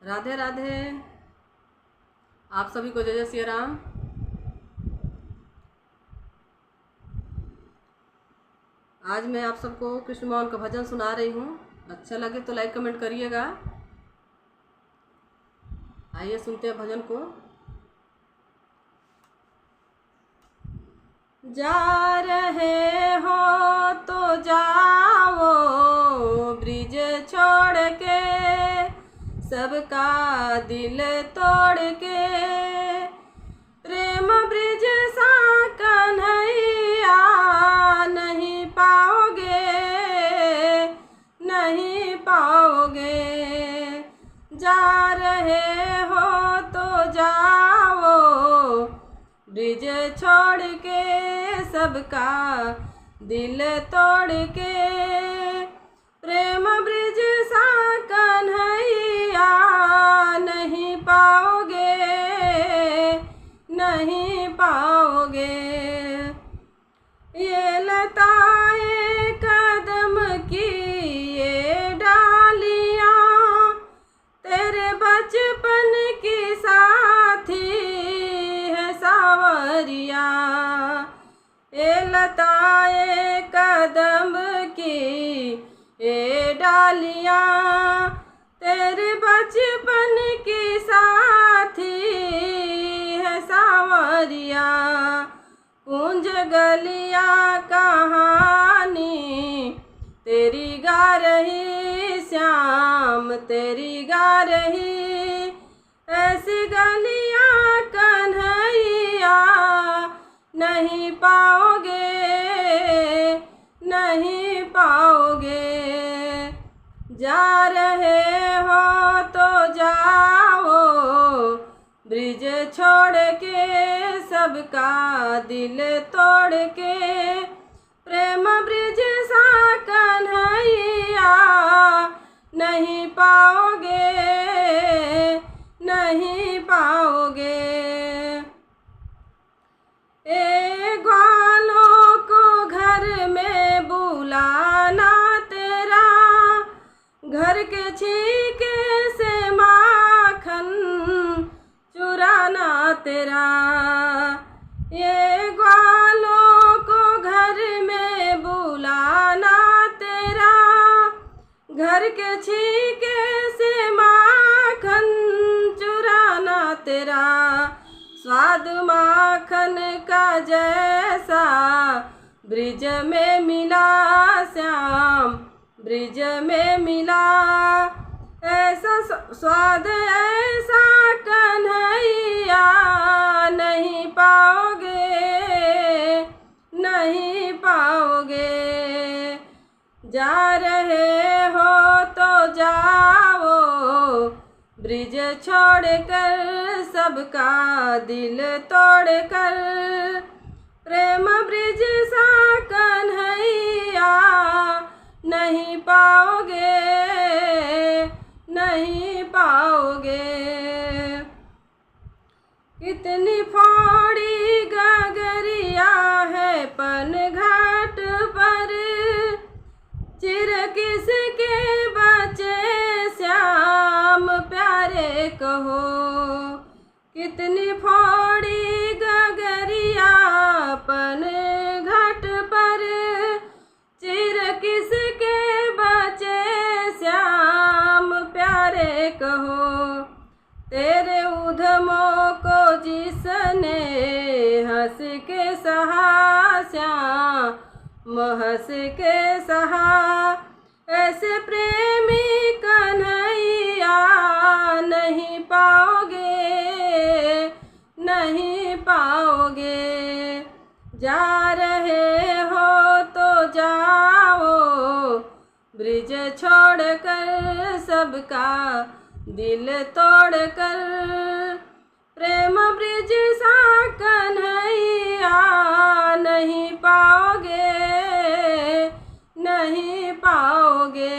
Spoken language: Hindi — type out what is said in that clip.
राधे राधे। आप सभी को जय जय सिया राम। आज मैं आप सबको कृष्ण मोहन का भजन सुना रही हूँ। अच्छा लगे तो लाइक कमेंट करिएगा। आइए सुनते हैं भजन को। जा रहे हो तो जाओ ब्रिज छोड़ के, सबका दिल तोड़ के। प्रेम ब्रिज सा कन्हैया नहीं पाओगे, नहीं पाओगे। जा रहे हो तो जाओ ब्रिज छोड़ के, सबका दिल तोड़ के। प्रेम ब्रिज सा कन्हैया नहीं पाओगे, नहीं पाओगे। ये लताएं कदम की ये डालियां, तेरे बचपन की साथी है सावरिया। ये लताएं कदम की ये डालियां, तेरे बचपन की साथी है सावरिया। कुंज गलिया कहानी तेरी गा रही, श्याम तेरी गा रही। ऐसी गलियां कन्हैया नहीं पाओगे, नहीं पाओगे। जा रहे हो तो जाओ ब्रिज छोड़ के, सबका दिल तोड़ के। प्रेम ब्रिज सा कन्हैया नहीं पाओगे, नहीं पाओगे। ए ग्वालों को घर में बुलाना तेरा, घर के छीके से माखन चुराना तेरा। ये ग्वालों को घर में बुलाना तेरा, घर के छीके से माखन चुराना तेरा। स्वाद माखन का जैसा ब्रिज में मिला, श्याम ब्रिज में मिला। ऐसा स्वाद ऐसा कन्हैया नहीं पाओगे, नहीं पाओगे। जा रहे हो तो जाओ ब्रिज छोड़ कर, सबका दिल तोड़ कर। प्रेम ब्रिज सा कन्हैया नहीं पाओगे, नहीं पाओगे। कितनी फोड़ी गगरिया है पन घाट पर, चिर किसके बचे श्याम प्यारे कहो। कितनी फोड़ी गगरिया पन घाट पर, चिर किसके बचे श्याम प्यारे कहो। तेरे उधमों को जिसने हंस के सहा, श्याम हंस के सहा। ऐसे प्रेमी कन्हैया नहीं पाओगे, नहीं पाओगे। जा रहे हो तो जाओ ब्रिज छोड़ कर, सबका दिल तोड़ कर। प्रेम ब्रिज सा कन्हैया नहीं पाओगे, नहीं पाओगे।